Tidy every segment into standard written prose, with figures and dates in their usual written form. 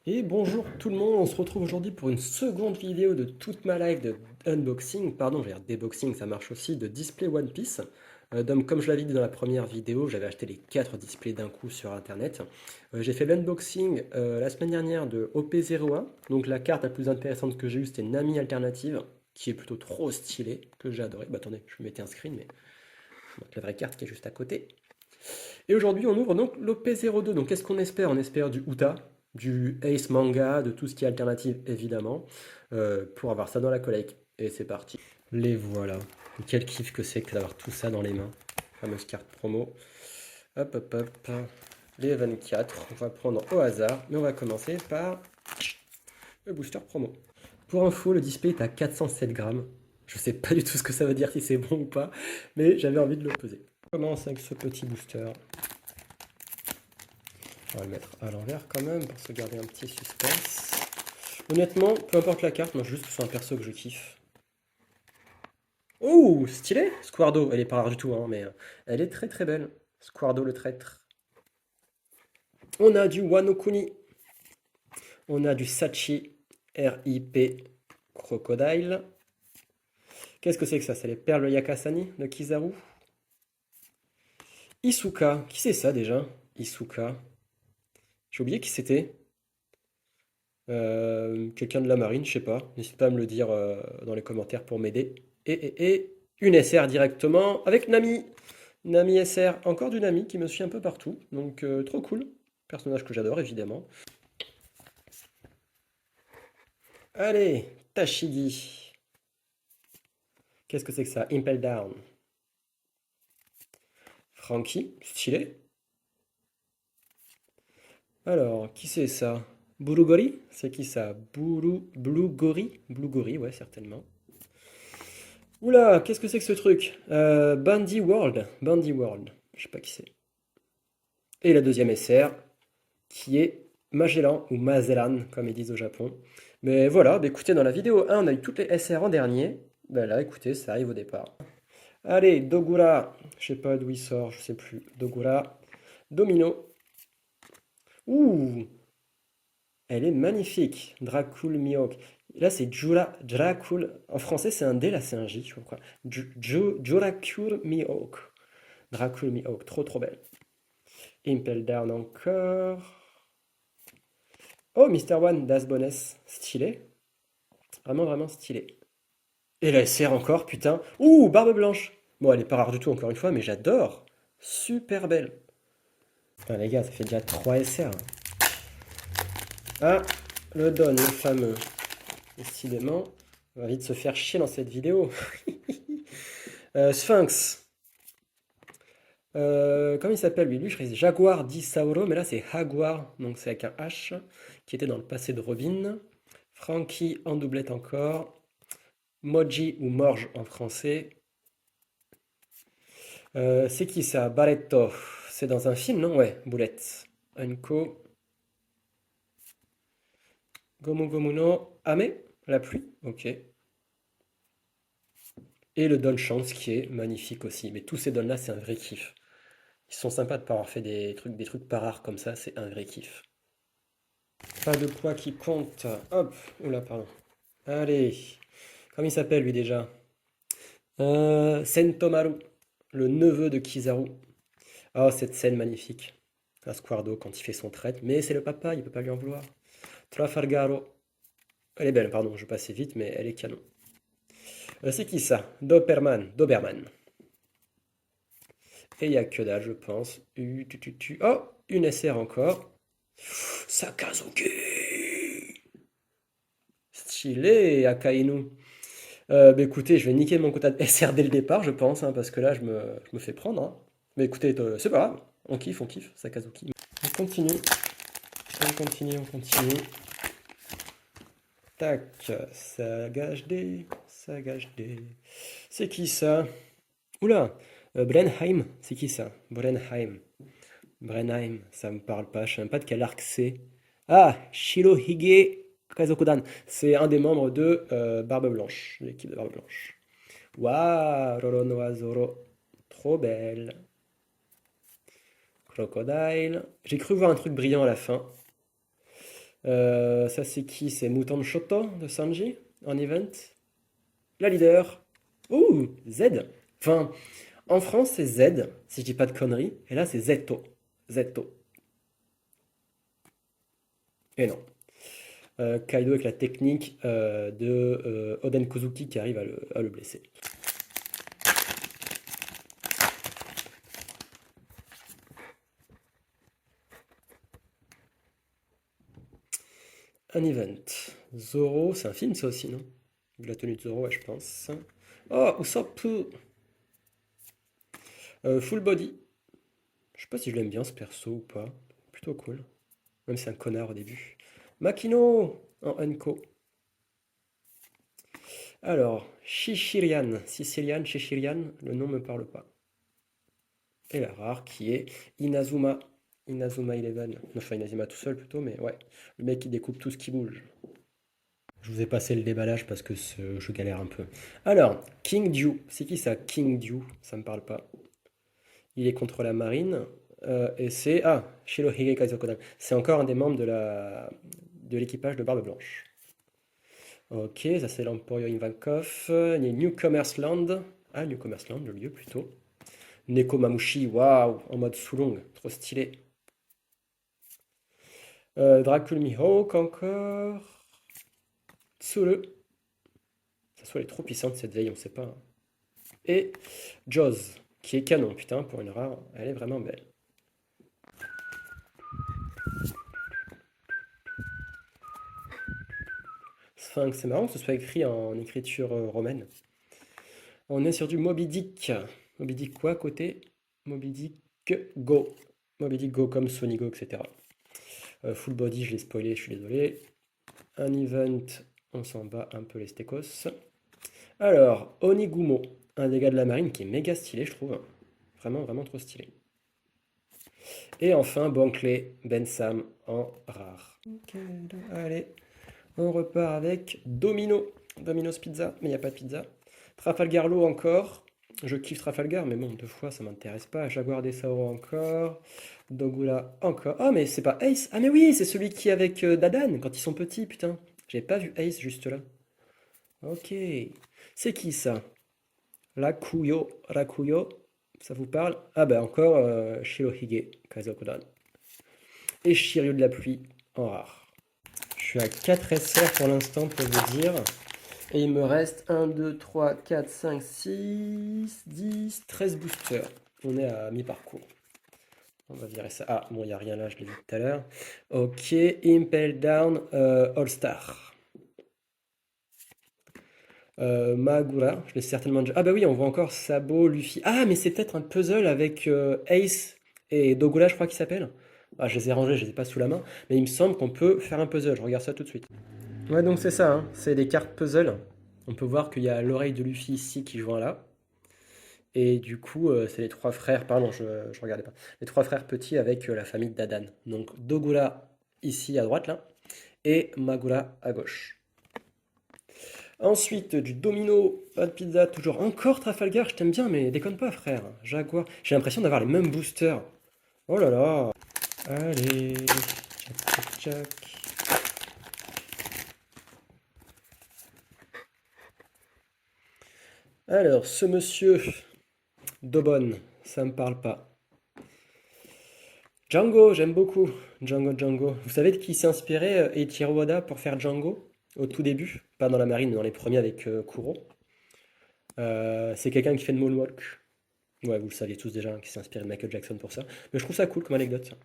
Et bonjour tout le monde, on se retrouve aujourd'hui pour une seconde vidéo de toute ma life de unboxing, pardon, je vais dire déboxing, ça marche aussi, de display One Piece. Donc, comme je l'avais dit dans la première vidéo, j'avais acheté les 4 displays d'un coup sur internet. J'ai fait l'unboxing la semaine dernière de OP01, donc la carte la plus intéressante que j'ai eue c'était Nami Alternative, qui est plutôt trop stylée, que j'ai adoré. Bah attendez, je vais mettre un screen, mais donc la vraie carte qui est juste à côté. Et aujourd'hui, on ouvre donc l'OP02. Donc, qu'est-ce qu'on espère? On espère du Uta, du Ace Manga, de tout ce qui est alternative, évidemment, pour avoir ça dans la collecte. Et c'est parti. Les voilà. Quel kiff que c'est que d'avoir tout ça dans les mains. Fameuse carte promo. Hop, hop, hop. Les 24. On va prendre au hasard. Mais on va commencer par le booster promo. Pour info, le display est à 407 grammes. Je sais pas du tout ce que ça veut dire, si c'est bon ou pas, mais j'avais envie de le peser. On commence avec ce petit booster. On va le mettre à l'envers quand même pour se garder un petit suspense. Honnêtement, peu importe la carte, moi juste que c'est un perso que je kiffe. Oh, stylé! Squardo, elle est pas rare du tout, hein, mais elle est très très belle. Squardo le traître. On a du Wano Kuni. On a du Sachi RIP Crocodile. Qu'est-ce que c'est que ça? C'est les perles Yakasani de Kizaru. Isuka. Qui c'est ça déjà? Isuka. J'ai oublié qui c'était. Quelqu'un de la marine, je sais pas. N'hésite pas à me le dire dans les commentaires pour m'aider. Et une SR directement avec Nami. Nami SR, encore du Nami qui me suit un peu partout. Donc trop cool. Personnage que j'adore évidemment. Allez, Tashigi. Qu'est-ce que c'est que ça? Impel Down. Frankie, stylé. Alors, qui c'est ça? Bulugori? C'est qui ça? Blugori? Blugori, ouais, certainement. Oula, qu'est-ce que c'est que ce truc? Bandy World. Bandy World. Je sais pas qui c'est. Et la deuxième SR, qui est Magellan, ou Magellan, comme ils disent au Japon. Mais voilà, bah écoutez, dans la vidéo 1, on a eu toutes les SR en dernier. Ben là, écoutez, ça arrive au départ. Allez, Dogura. Je sais pas d'où il sort, je sais plus. Dogura. Domino. Ouh, elle est magnifique. Dracul Mihawk. Là, c'est Dracul. En français, c'est un D, là, c'est un J, je sais pas pourquoi. Dracul Mihawk. Dracul Mihawk, trop trop belle. Impel Down encore. Oh, Mister One, Das Bones. Stylé. Vraiment, vraiment stylé. Et la SR encore, putain. Ouh, Barbe Blanche. Bon, elle est pas rare du tout, encore une fois, mais j'adore. Super belle. Putain, les gars, ça fait déjà 3 SR. Ah, le Don, le fameux. Décidément, on va vite se faire chier dans cette vidéo. Sphinx. Comment il s'appelle lui? Lui, je dirais Jaguar di Sauro, mais là c'est Jaguar, donc c'est avec un H, qui était dans le passé de Robin. Frankie en doublette encore. Moji ou Morge en français. C'est qui ça? Barretto. C'est dans un film, non? Ouais, Boulette. Unco. Gomu Gomu no Ame? La pluie? Ok. Et le Don Chance qui est magnifique aussi. Mais tous ces dons-là, c'est un vrai kiff. Ils sont sympas de pas avoir fait des trucs pas rares comme ça, c'est un vrai kiff. Pas de poids qui compte. Hop, oula, pardon. Allez, comment il s'appelle lui déjà? Sentomaru, le neveu de Kizaru. Oh, cette scène magnifique. À Squardo quand il fait son traître, mais c'est le papa, il peut pas lui en vouloir. Trafalgaro. Elle est belle, pardon, je passais vite, mais elle est canon. C'est qui ça? Doberman. Et il y a que dalle, je pense. Oh, une SR encore. Sakazuki! Stylé, Akainu. Bah écoutez, je vais niquer mon quota de SR dès le départ, je pense, hein, parce que là, je me fais prendre. Hein. Mais écoutez, c'est pas grave. On kiffe, Sakazuki. On continue. Tac, ça gage des. C'est qui ça? Oula, Brenheim, c'est qui ça? Brenheim, ça me parle pas, je sais même pas de quel arc c'est. Ah, Shirohige Kazokudan, c'est un des membres de Barbe Blanche, l'équipe de Barbe Blanche. Waouh, Roronoa Zoro, trop belle. Crocodile, j'ai cru voir un truc brillant à la fin. Ça, c'est qui? C'est Muton Shoto de Sanji en event. La leader. Ouh, Z. Enfin, en France, c'est Z, si je dis pas de conneries. Et là, c'est Zetto. Zetto. Et non. Kaido avec la technique de Oden Kozuki qui arrive à le blesser. Un event. Zoro, c'est un film ça aussi, non? Vu la tenue de Zoro, ouais, je pense. Oh, Usopp! Full body. Je sais pas si je l'aime bien ce perso ou pas. Plutôt cool. Même si c'est un connard au début. Makino en Unko. Alors, Shishirian. Shishirian, le nom me parle pas. Et la rare qui est Inazuma. Inazuma Eleven. Enfin, Inazuma tout seul plutôt, mais ouais. Le mec qui découpe tout ce qui bouge. Je vous ai passé le déballage parce que je galère un peu. Alors, King Dew. C'est qui ça, King Dew? Ça me parle pas. Il est contre la marine. Et c'est... Ah, Shirohige Kaizokudan. C'est encore un des membres de l'équipage de Barbe Blanche. Ok, ça c'est l'Emporio Ivankov. Il y a Newcomers Land. Ah, Newcomers Land, le lieu plutôt. Nekomamushi, waouh, en mode Sulong, trop stylé. Dracul Mihawk encore. Tsuru. Ça soit elle est trop puissante cette veille, on sait pas, hein. Et Jaws, qui est canon, putain, pour une rare, elle est vraiment belle. Sphinx, c'est marrant que ce soit écrit en écriture romaine. On est sur du Moby Dick. Moby Dick quoi côté? Moby Dick Go. Moby Dick Go comme Sonigo, etc. Full body, je l'ai spoilé, je suis désolé. Un event, on s'en bat un peu les stécos. Alors, Onigumo, un des gars de la marine qui est méga stylé, je trouve. Vraiment, vraiment trop stylé. Et enfin, Bankley Bensam en rare. Ok, allez, on repart avec Domino. Domino's Pizza, mais il n'y a pas de pizza. Trafalgarlo encore. Je kiffe Trafalgar, mais bon, deux fois, ça m'intéresse pas. Jaguar des Sauro encore. Dogula encore. Oh, mais c'est pas Ace. Ah, mais oui, c'est celui qui est avec Dadan, quand ils sont petits, putain. J'avais pas vu Ace juste là. Ok. C'est qui ça? Rakuyo. Ça vous parle? Ah, bah encore Shirohige Kaizokudan. Et Shiryu de la pluie en rare. Je suis à 4 SR pour l'instant, pour vous dire. Et il me reste 1, 2, 3, 4, 5, 6, 10, 13 boosters. On est à mi-parcours. On va virer ça. Ah, bon, il n'y a rien là, je l'ai vu tout à l'heure. Ok, Impel Down All-Star. Magura, je l'ai certainement déjà. Ah, bah oui, on voit encore Sabo, Luffy. Ah, mais c'est peut-être un puzzle avec Ace et Dogula, je crois qu'il s'appelle. Ah, je les ai rangés, je les ai pas sous la main. Mais il me semble qu'on peut faire un puzzle. Je regarde ça tout de suite. Ouais, donc c'est ça, hein. C'est des cartes puzzle. On peut voir qu'il y a l'oreille de Luffy ici qui joint là. Et du coup, c'est les trois frères, pardon, je regardais pas. Les trois frères petits avec la famille d'Adan. Donc Dogura ici à droite là, et Magura à gauche. Ensuite, du domino, pas de pizza, toujours encore Trafalgar, je t'aime bien, mais déconne pas frère. Jaguar, j'ai l'impression d'avoir les mêmes boosters. Oh là là. Allez, tchac tchac tchac. Alors, ce monsieur Dobon, ça me parle pas. Django, j'aime beaucoup. Django. Vous savez de qui s'est inspiré Eiichiro Oda pour faire Django au tout début? Pas dans la marine, mais dans les premiers avec Kuro. C'est quelqu'un qui fait de moonwalk. Ouais, vous le saviez tous déjà, hein, qui s'est inspiré de Michael Jackson pour ça. Mais je trouve ça cool comme anecdote, ça.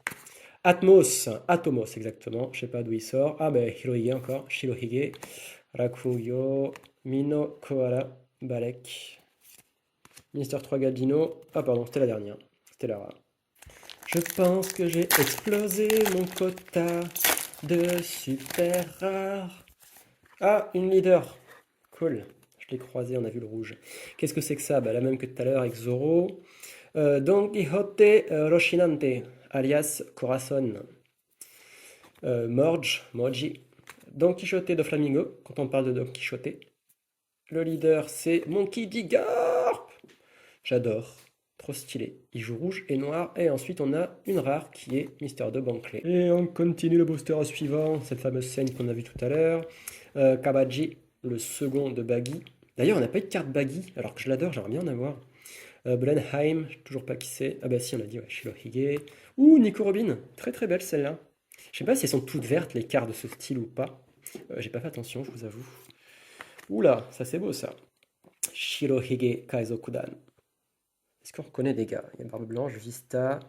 Atomos exactement. Je sais pas d'où il sort. Ah ben Hirohige encore. Shirohige. Rakuyo. Mino Koala. Balek. Mister 3 Gabino. Ah pardon, c'était la dernière. C'était la rare. Je pense que j'ai explosé mon quota de super rare. Ah, une leader. Cool. Je l'ai croisé, on a vu le rouge. Qu'est-ce que c'est que ça? Bah, la même que tout à l'heure avec Zoro. Don Quixote Roshinante, alias Corazon. Moji. Don Quixote de Flamingo, quand on parle de Don Quixote. Le leader, c'est Monkey D. Garp. J'adore. Trop stylé. Il joue rouge et noir. Et ensuite, on a une rare qui est Mister de Bankley. Et on continue le booster suivant, cette fameuse scène qu'on a vue tout à l'heure. Kabaji, le second de Baggy. D'ailleurs, on n'a pas eu de carte Baggy, alors que je l'adore, j'aimerais bien en avoir. Blenheim, je sais toujours pas qui c'est. Ah bah si, on a dit, ouais, Shirohige. Ouh, Nico Robin, très très belle celle-là. Je sais pas si elles sont toutes vertes, les cartes de ce style ou pas. J'ai pas fait attention, je vous avoue. Oula, ça c'est beau ça. Shirohige Kaizokudan. Est-ce qu'on reconnaît des gars? Il y a Barbe Blanche, Vista.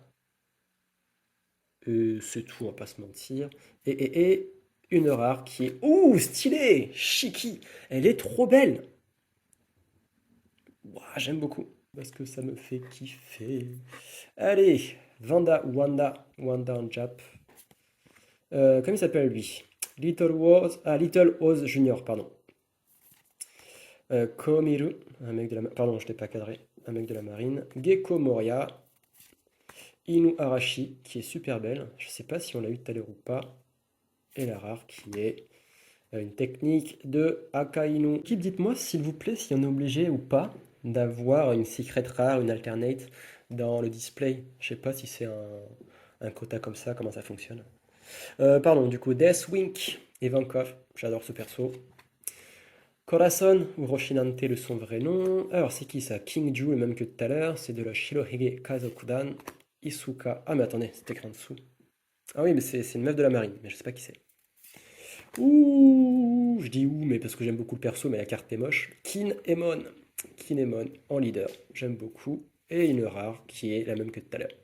C'est tout, on va pas se mentir. Et une rare qui est... Ouh, stylée! Shiki! Elle est trop belle! Ouah, j'aime beaucoup. Parce que ça me fait kiffer. Allez, Wanda en Jap. Comment il s'appelle lui? Little Oz Junior, pardon. Komiru, un mec de la... Pardon, je t'ai pas cadré. Un mec de la marine. Gecko Moria. Inu Arashi, qui est super belle. Je sais pas si on l'a eu tout à l'heure ou pas. Et la rare, qui est une technique de Akainu. Équipe, dites-moi s'il vous plaît si on est obligé ou pas d'avoir une secret rare, une alternate dans le display. Je sais pas si c'est un quota comme ça, comment ça fonctionne. Pardon, du coup, Deathwink et Vankov, j'adore ce perso. Corazon, ou Roshinante, le son vrai nom. Alors, c'est qui ça? King Ju, le même que tout à l'heure. C'est de la Shirohige Kazokudan. Isuka. Ah, mais attendez, c'est écrit en dessous. Ah oui, mais c'est une meuf de la marine, mais je sais pas qui c'est. Ouh, je dis ouh, mais parce que j'aime beaucoup le perso, mais la carte est moche. Kinemon. Kinemon en leader, j'aime beaucoup. Et une rare qui est la même que tout à l'heure.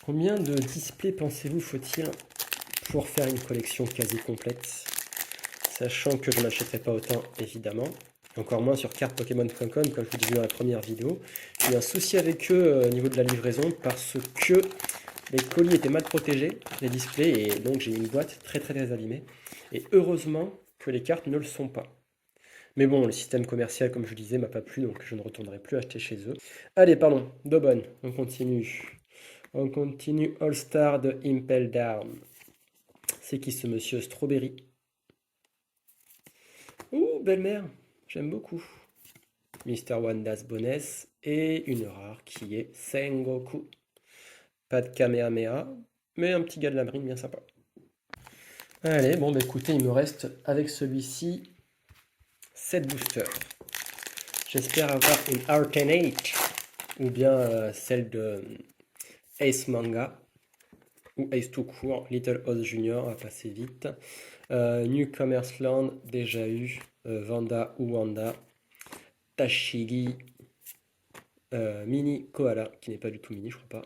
Combien de displays pensez-vous faut-il pour faire une collection quasi complète? Sachant que je n'achèterai pas autant, évidemment. Encore moins sur cartpokémon.com, comme je vous disais dans la première vidéo. J'ai eu un souci avec eux au niveau de la livraison parce que les colis étaient mal protégés, les displays, et donc j'ai une boîte très très très abîmée. Et heureusement que les cartes ne le sont pas. Mais bon, le système commercial, comme je disais, m'a pas plu, donc je ne retournerai plus acheter chez eux. Allez, pardon, Dobon, on continue. On continue All-Star de Impel Down. C'est qui ce monsieur? Strawberry. Ouh, belle-mère, j'aime beaucoup. Mister Wanda's Bonus et une rare qui est Sengoku. Pas de Kamehameha, mais un petit gars de la marine bien sympa. Allez, bon, bah écoutez, il me reste avec celui-ci 7 boosters. J'espère avoir une alternate ou bien celle de Ace Manga ou Ace tout court, Little Oz Junior, à passer vite. Newcomers Land, déjà eu. Vanda ou Wanda. Tashigi. Mini Koala, qui n'est pas du tout mini, je crois pas.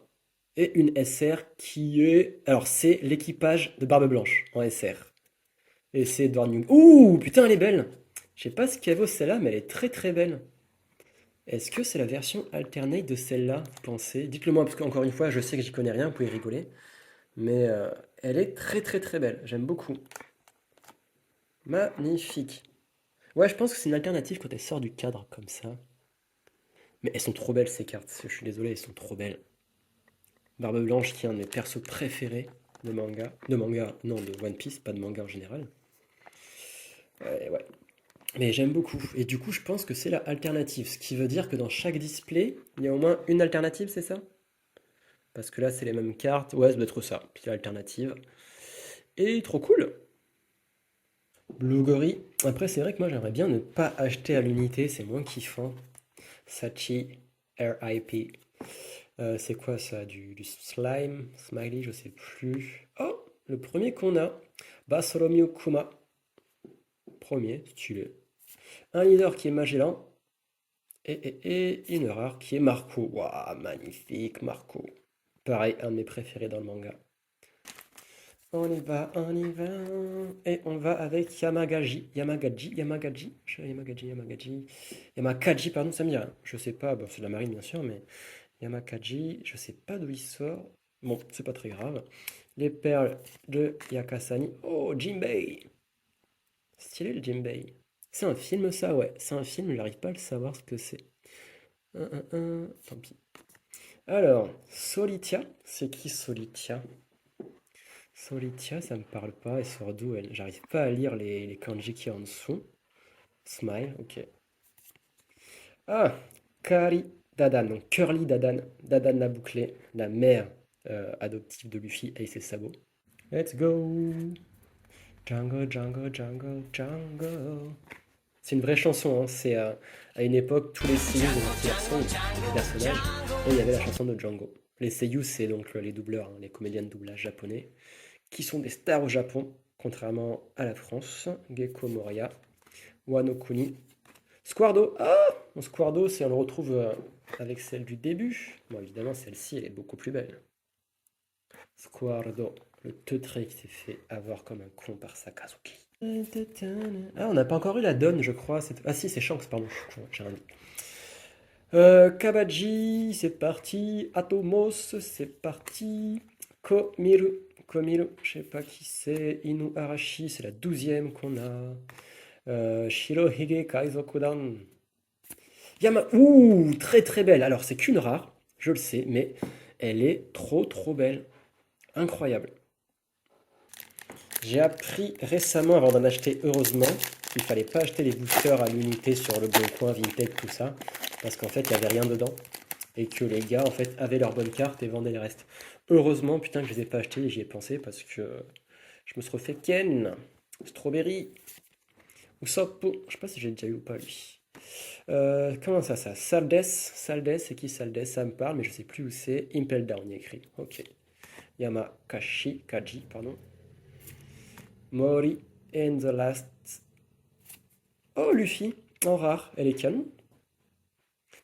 Et une SR qui est... Alors, c'est l'équipage de Barbe Blanche en SR. Et c'est Edward New. Ouh, putain, elle est belle! Je sais pas ce qu'elle vaut celle-là, mais elle est très très belle. Est-ce que c'est la version alternate de celle-là, vous pensez? Dites-le moi, parce qu'encore une fois, je sais que j'y connais rien, vous pouvez rigoler. Mais elle est très très très belle, j'aime beaucoup. Magnifique. Ouais, je pense que c'est une alternative quand elle sort du cadre comme ça. Mais elles sont trop belles ces cartes, je suis désolé, elles sont trop belles. Barbe Blanche qui est un de mes persos préférés de manga. De manga, non, de One Piece, pas de manga en général. Ouais. Mais j'aime beaucoup. Et du coup, je pense que c'est la alternative. Ce qui veut dire que dans chaque display, il y a au moins une alternative, c'est ça? Parce que là, c'est les mêmes cartes. Ouais, ça doit être ça. Puis l'alternative. Et trop cool! Blueberry. Après, c'est vrai que moi, j'aimerais bien ne pas acheter à l'unité. C'est moins kiffant. Sachi RIP. C'est quoi ça? Du slime? Smiley, je sais plus. Oh! Le premier qu'on a. Basoromio Kuma. Premier, stylé. Un leader qui est Magellan. Et une rare qui est Marco. Waouh, magnifique, Marco. Pareil, un de mes préférés dans le manga. On y va, on y va. Et on va avec Yamakaji, pardon, ça me dit rien. Je sais pas, bon, c'est de la marine bien sûr, mais Yamakaji, je sais pas d'où il sort. Bon, c'est pas très grave. Les perles de Yakasani. Oh, Jinbei! Stylé le Jinbei. C'est un film ça, ouais. C'est un film, j'arrive pas à le savoir ce que c'est. Tant pis. Alors, Solitia, c'est qui Solitia? Solitia, ça me parle pas. Et sort d'où elle? J'arrive pas à lire les kanji qui y a en dessous. Smile, ok. Ah, Dadan, donc Curly Dadan, Dadan la bouclée, la mère adoptive de Luffy et ses sabots. Let's go! Jungle, jungle, jungle, jungle. C'est une vraie chanson, hein. C'est à une époque, tous les seiyuu de petits garçons, les personnages, et il y avait la chanson de Django. Les seiyuu, c'est donc les doubleurs, hein, les comédiens de doublage japonais, qui sont des stars au Japon, contrairement à la France. Gecko Moria, Wano Kuni, Squardo. Ah! Mon Squardo, on le retrouve avec celle du début. Bon, évidemment, celle-ci, elle est beaucoup plus belle. Squardo, le teutré qui s'est fait avoir comme un con par Sakazuki. Ah, on n'a pas encore eu la donne, je crois. Ah si, c'est Shanks, pardon. J'ai un doute. Kabaji, c'est parti. Atomos, c'est parti. Komiru, Komiru, je sais pas qui c'est. Inu Arashi, c'est la 12e qu'on a. Shirohige Kaizokudan. Ouh, très très belle. Alors, c'est qu'une rare, je le sais, mais elle est trop trop belle. Incroyable. J'ai appris récemment, avant d'en acheter heureusement, qu'il ne fallait pas acheter les boosters à l'unité sur le Bon Coin, Vinted, tout ça, parce qu'en fait, il n'y avait rien dedans, et que les gars, en fait, avaient leurs bonnes cartes et vendaient les restes. Heureusement, putain, que je les ai pas achetés, et j'y ai pensé, parce que je me serais fait Ken, Strawberry, Usopp, je sais pas si j'ai déjà eu ou pas, lui. Comment ça, Saldes, c'est qui Saldes? Ça me parle, mais je sais plus où c'est. Impel Down, il y a écrit. Ok. Kaji, pardon. Mori and the Last. Oh, Luffy, en rare, elle est canon.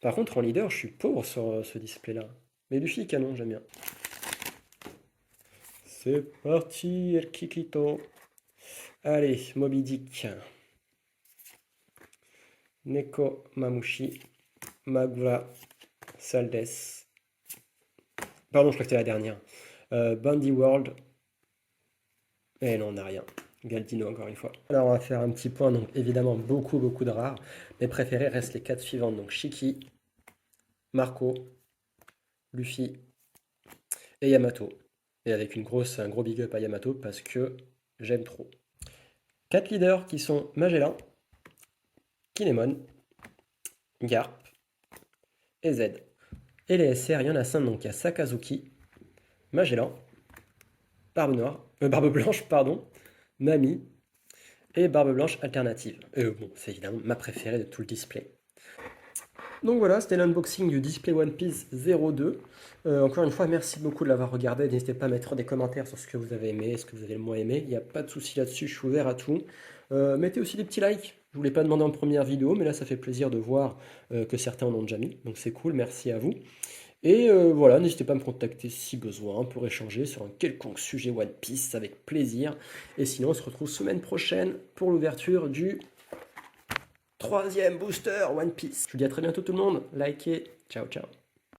Par contre, en leader, je suis pauvre sur ce display-là. Mais Luffy, canon, j'aime bien. C'est parti, El Kikito. Allez, Moby Dick. Neko Mamushi. Magura. Saldes. Pardon, je crois que c'était la dernière. Bandy World. Et non, on n'a rien. Galdino, encore une fois. Alors, on va faire un petit point. Donc, évidemment, beaucoup de rares. Mes préférés restent les 4 suivantes. Donc, Shiki, Marco, Luffy et Yamato. Et avec un gros big up à Yamato parce que j'aime trop. 4 leaders qui sont Magellan, Kinemon, Garp et Z. Et les SR, il y en a 5. Donc, il y a Sakazuki, Magellan, Barbe Blanche, pardon, Nami et Barbe Blanche alternative. Bon, c'est évidemment ma préférée de tout le display. Donc voilà, c'était l'unboxing du display One Piece 02. Encore une fois, merci beaucoup de l'avoir regardé. N'hésitez pas à mettre des commentaires sur ce que vous avez aimé, ce que vous avez le moins aimé. Il n'y a pas de souci là-dessus, je suis ouvert à tout. Mettez aussi des petits likes. Je ne vous l'ai pas demandé en première vidéo, mais là, ça fait plaisir de voir que certains en ont déjà mis. Donc c'est cool, merci à vous. Et voilà, n'hésitez pas à me contacter si besoin pour échanger sur un quelconque sujet One Piece avec plaisir. Et sinon, on se retrouve semaine prochaine pour l'ouverture du 3e booster One Piece. Je vous dis à très bientôt tout le monde. Likez. Ciao, ciao.